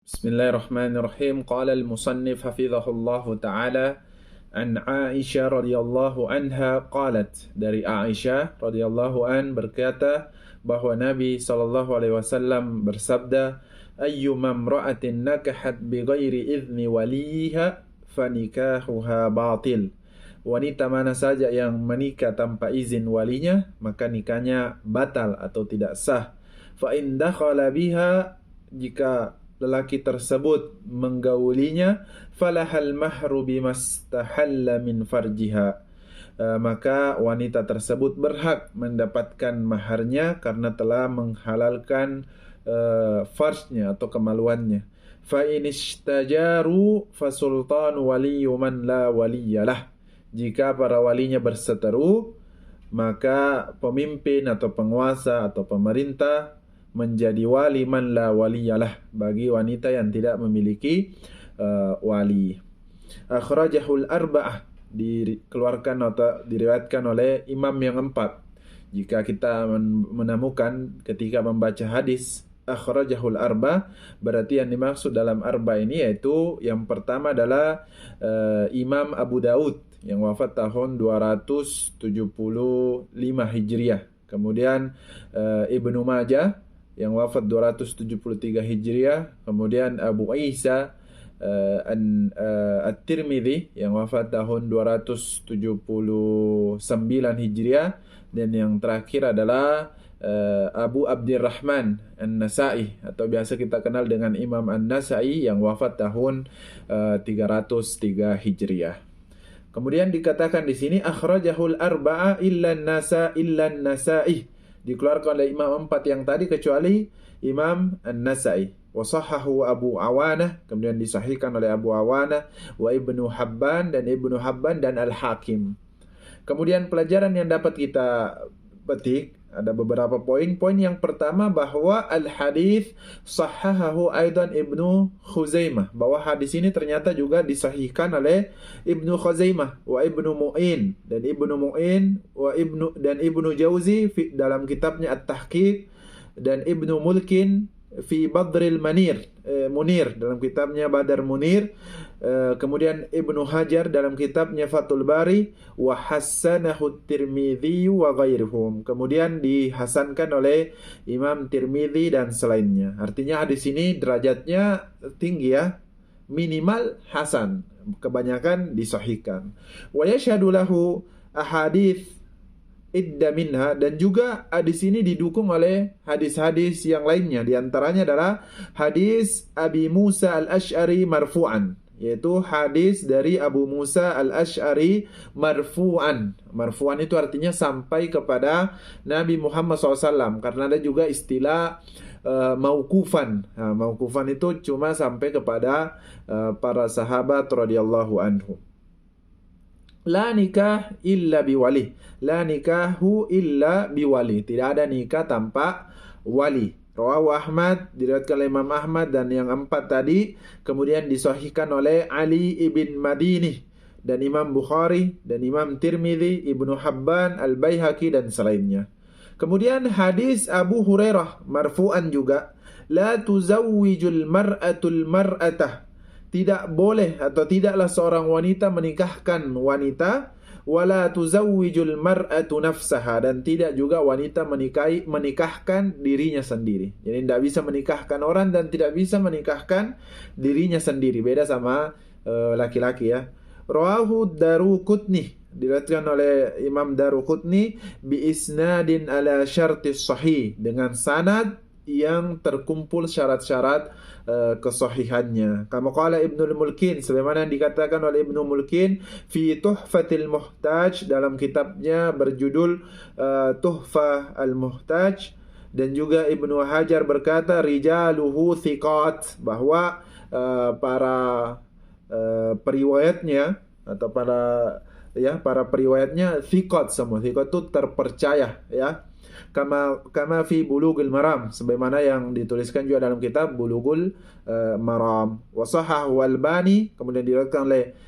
Bismillahirrahmanirrahim. Qala al-musannif hafizahullahu ta'ala an Aisyah radhiyallahu anha qalat, dari Aisyah radhiyallahu an berkata bahwa Nabi sallallahu alaihi wasallam bersabda, ayyuma imra'atin nakahat bighairi idzni waliha fanikahuha batil. Wanita mana saja yang menikah tanpa izin walinya, maka nikahnya batal atau tidak sah. Fa in dakhala biha, jika lelaki tersebut menggaulinya, falahal mahru bimastahalla min farjiha, maka wanita tersebut berhak mendapatkan maharnya karena telah menghalalkan farjnya atau kemaluannya. Fa in istajaru fasultanu waliyyu man la waliyalah, jika para walinya berseteru, maka pemimpin atau penguasa atau pemerintah menjadi wali man la waliyalah, bagi wanita yang tidak memiliki wali. Akhrajahul arba'ah, dikeluarkan atau diriwayatkan oleh imam yang empat. Jika kita menemukan ketika membaca hadis akhrajahul arba, berarti yang dimaksud dalam arba ini yaitu yang pertama adalah Imam Abu Daud yang wafat tahun 275 Hijriah. Kemudian Ibnu Majah yang wafat 273 Hijriah. Kemudian Abu Isa At-Tirmidzi yang wafat tahun 279 Hijriah. Dan yang terakhir adalah Abu Abdurrahman An-Nasa'i, atau biasa kita kenal dengan Imam An-Nasa'i yang wafat tahun 303 Hijriah. Kemudian dikatakan di sini akhrajahul arba'a illa an-Nasa'i, dikeluarkan oleh imam empat yang tadi kecuali Imam An-Nasa'i. Wa sahhahu Abu Awanah, kemudian disahihkan oleh Abu Awanah, wa Ibnu Habban dan Al-Hakim. Kemudian pelajaran yang dapat kita petik ada beberapa poin. Poin yang pertama bahwa al-hadis sahahahu aidan Ibnu Khuzaimah, bahwa hadis ini ternyata juga disahihkan oleh Ibnu Khuzaimah wa Ibnu Mu'in dan Ibnu Jauzi dalam kitabnya At-Tahqiq, dan Ibnu Mulkin fi Badril Munir dalam kitabnya Badar Munir. Kemudian Ibnu Hajar dalam kitabnya Fathul Bari, wa hassanahu Tirmidzi wa ghairuhum, kemudian dihasankan oleh Imam Tirmidzi dan selainnya. Artinya hadis ini derajatnya tinggi ya, minimal hasan, kebanyakan disahihkan. Wa yashhadu lahu ahadits idda minha, dan juga hadis ini didukung oleh hadis-hadis yang lainnya. Di antaranya adalah hadis Abi Musa al-Asy'ari marfu'an, yaitu hadis dari Abu Musa al-Asy'ari marfu'an. Marfu'an itu artinya sampai kepada Nabi Muhammad SAW, karena ada juga istilah mauqufan. Mauqufan itu cuma sampai kepada para sahabat radhiyallahu anhum. La nikah illa biwali, la nikahu illa biwali, tidak ada nikah tanpa wali. Rawahu Ahmad, diriwayatkan oleh Imam Ahmad dan yang empat tadi, kemudian disahihkan oleh Ali ibn Madini dan Imam Bukhari dan Imam Tirmidzi, Ibnu Habban, Al-Baihaqi dan selainnya. Kemudian hadis Abu Hurairah marfu'an juga, la tuzawwijul mar'atul mar'atah, tidak boleh atau tidaklah seorang wanita menikahkan wanita, wala tuzawwijul mar'atu nafsaha, dan tidak juga wanita menikahkan dirinya sendiri. Jadi tidak bisa menikahkan orang dan tidak bisa menikahkan dirinya sendiri. Beda sama laki-laki ya. Rawahu Daruqutni, diriwayatkan oleh Imam Daruqutni bi isnadin ala syartis sahih, dengan sanad yang terkumpul syarat-syarat kesahihannya. Kama qala Ibnu Mulkin, sebagaimana dikatakan oleh Ibnu Mulkin fi Tuhfatil Muhtaj, dalam kitabnya berjudul Tuhfah al-Muhtaj. Dan juga Ibnu Hajar berkata rijaluhu thiqat, bahwa para periwayatnya atau para periwayatnya thiqat semua. Thiqat itu terpercaya ya. Kama fi Bulughul Maram, sebagaimana yang dituliskan juga dalam kitab Bulughul Maram. Wa sahahu Albani, kemudian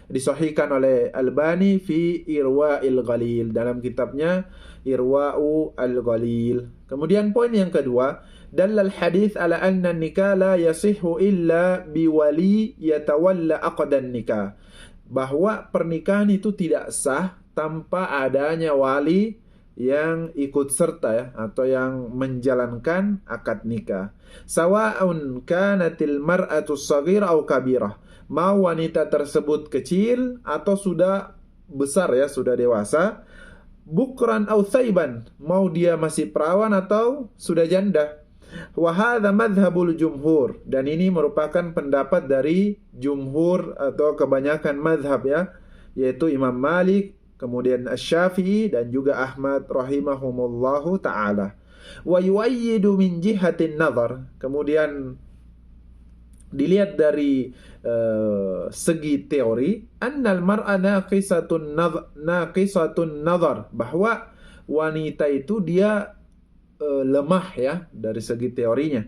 disahihkan oleh Albani fi Irwa'il Ghalil, dalam kitabnya Irwa'u al-Ghalil. Kemudian poin yang kedua, Dallal hadits ala anna nikah la yasihhu illa biwali yatawalla aqdan nikah. Bahwa pernikahan itu tidak sah tanpa adanya wali yang ikut serta ya, atau yang menjalankan akad nikah. Sawa'un kanatil mar'atu shaghira aw kabirah. Mau wanita tersebut kecil atau sudah besar ya, sudah dewasa. Bukran aw thaiban, mau dia masih perawan atau sudah janda. Wa hadza madhhabul jumhur, dan ini merupakan pendapat dari jumhur atau kebanyakan madhab ya, yaitu Imam Malik, kemudian Asy-Syafi'i dan juga Ahmad rahimahumullahu taala. Wa yuayyidu min jihatin nazar, kemudian dilihat dari segi teori, annal mar'a naqisatun nazar, bahwa wanita itu dia lemah ya dari segi teorinya.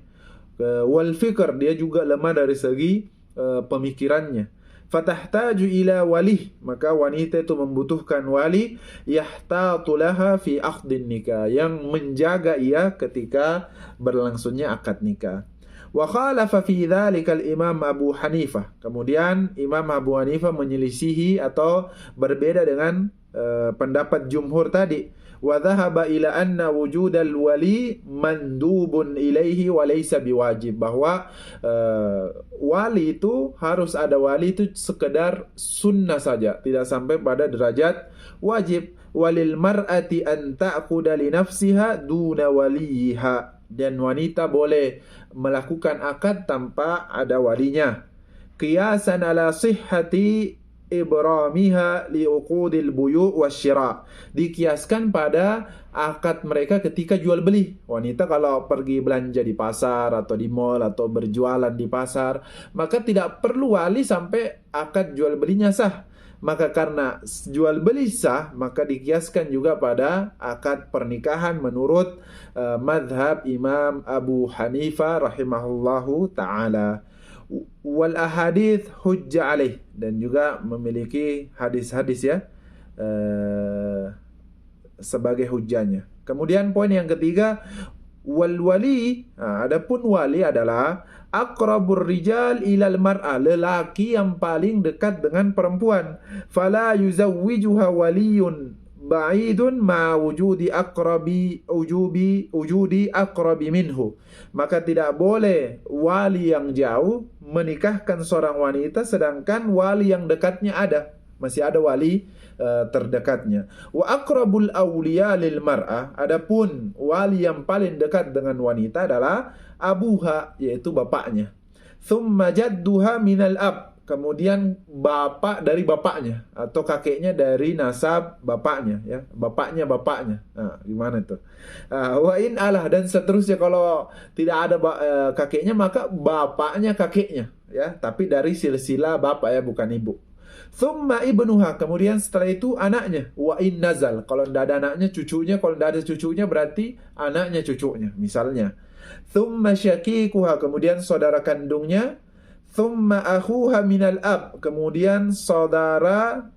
Wal fikr, dia juga lemah dari segi pemikirannya. Fatahtaju ila walih, maka wanita itu membutuhkan wali yahtatu laha fi aqdin nikah, yang menjaga ia ketika berlangsungnya akad nikah. Wa khalafa fi dzalika al-Imam Abu Hanifah. Kemudian Imam Abu Hanifah menyelisihi atau berbeda dengan pendapat jumhur tadi. Wa dhahaba ila anna wujudal wali mandubun ilaihi wa laysa biwajib, bahwa wali itu harus ada wali itu sekedar sunnah saja, tidak sampai pada derajat wajib. Walil mar'ati an ta'quda li nafsiha duna waliha, dan wanita boleh melakukan akad tanpa ada walinya. Qiyasan ala sihhati ibramiha liuqudil buyu' wasyira, dikiaskan pada akad mereka ketika jual beli. Wanita kalau pergi belanja di pasar atau di mall atau berjualan di pasar, maka tidak perlu wali sampai akad jual belinya sah. Maka karena jual beli sah, maka dikiaskan juga pada akad pernikahan menurut madhab Imam Abu Hanifah rahimahullahu ta'ala. Wal ahadith hujjah alaih, dan juga memiliki hadis-hadis ya sebagai hujjahnya. Kemudian poin yang ketiga, wal wali, adapun wali adalah aqrabur rijal ilal mar'ah, lelaki yang paling dekat dengan perempuan. Fala yuzawwijuha waliyun ba'idun ma wujudi aqrabi minhu, maka tidak boleh wali yang jauh menikahkan seorang wanita sedangkan wali yang dekatnya ada, masih ada wali terdekatnya. Wa aqrabul awliya lil mar'ah, adapun wali yang paling dekat dengan wanita adalah abuha, yaitu bapaknya. Thumma jadduha minal ab, kemudian bapak dari bapaknya atau kakeknya dari nasab bapaknya ya, bapaknya. Nah, gimana itu? Wa in alah, dan seterusnya, kalau tidak ada kakeknya maka bapaknya kakeknya ya, tapi dari silsilah bapak ya, bukan ibu. Thumma ibnuha, kemudian setelah itu anaknya. Wa in nazal, kalau tidak ada anaknya cucunya, kalau tidak ada cucunya berarti anaknya cucunya misalnya. Thumma syakikuha, kemudian saudara kandungnya. Thumma akhuha minal ab, kemudian saudara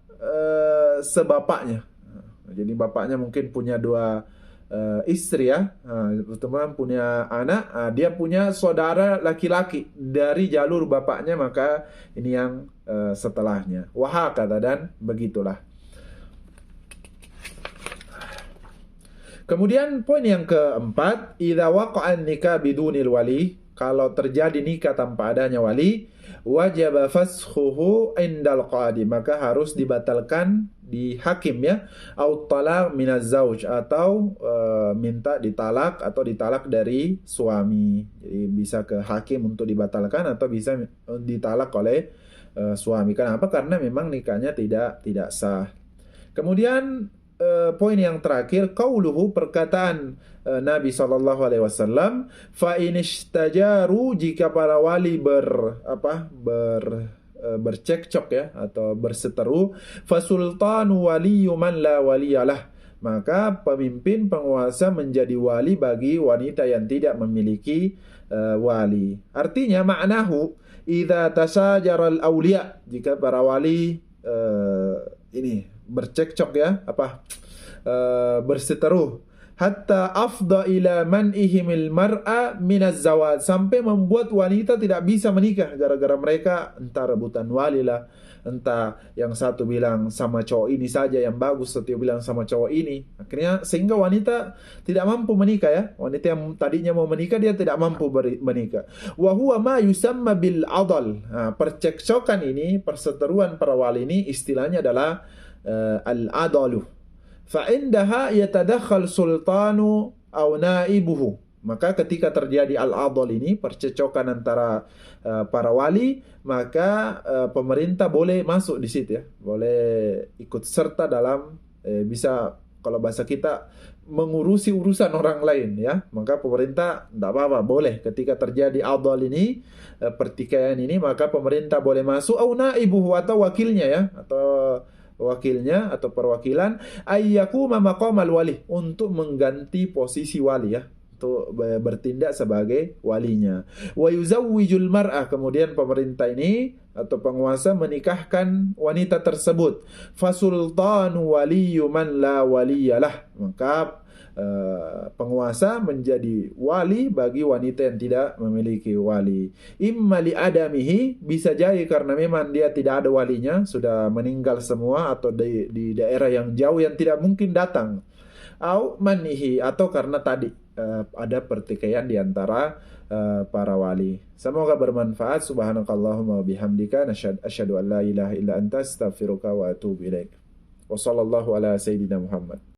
sebapaknya. Jadi bapaknya mungkin punya dua istri ya, teman punya anak, dia punya saudara laki-laki dari jalur bapaknya, maka ini yang setelahnya. Wahakata, dan begitulah. Kemudian poin yang keempat, idza waqa'a nikah bidunil wali, kalau terjadi nikah tanpa adanya wali, wajib fasxuhu indal qadi, maka harus dibatalkan di hakim ya, au talaq minaz zauj, atau minta ditalak atau ditalak dari suami. Jadi bisa ke hakim untuk dibatalkan atau bisa ditalak oleh suami. Kenapa? Karena memang nikahnya tidak sah. Kemudian poin yang terakhir, qauluhu, perkataan Nabi SAW, fa inishtajaru, jika para wali bercekcok ya atau berseteru, fasultanu waliyu man la waliyalah, maka pemimpin penguasa menjadi wali bagi wanita yang tidak memiliki wali. Artinya ma'nahu idza tasajaral awliya, jika para wali ini bercekcok ya, berseteru, hatta afda ila man'ihimil mar'a minaz zawad, sampai membuat wanita tidak bisa menikah gara-gara mereka entah rebutan wali lah, entah yang satu bilang sama cowok ini saja yang bagus, satu bilang sama cowok ini. Akhirnya sehingga wanita tidak mampu menikah ya. Wanita yang tadinya mau menikah dia tidak mampu menikah. Wa huwa ma yusamma bil adal. Nah, percekcokan ini, perseteruan para wali ini istilahnya adalah al-adalu. Fa'indaha yatadakhal sultanu aw naibuhu. Maka ketika terjadi al-adal ini, percecokan antara para wali, maka pemerintah boleh masuk di situ ya. Boleh ikut serta dalam bisa, kalau bahasa kita, mengurusi urusan orang lain ya. Maka pemerintah tidak apa-apa, boleh ketika terjadi adal ini, pertikaian ini, maka pemerintah boleh masuk, aw naibuhu, atau wakilnya ya, atau wakilnya atau perwakilan, ayyakuma maqamal wali, untuk mengganti posisi wali ya, untuk bertindak sebagai walinya. Wa yuzawwijul mar'ah, kemudian pemerintah ini atau penguasa menikahkan wanita tersebut. Fasultanu waliyyu man la waliyalah, maka penguasa menjadi wali bagi wanita yang tidak memiliki wali. Imma li adamihi, bisa jadi karena memang dia tidak ada walinya, sudah meninggal semua, atau di daerah yang jauh yang tidak mungkin datang. Au manihi, atau karena tadi ada pertikaian di antara para wali. Semoga bermanfaat. Subhanakallahumma wa bihamdika, asyhadu an la ilaha illa anta, astaghfiruka wa atubu ilaik. Wa sallallahu ala sayyidina Muhammad.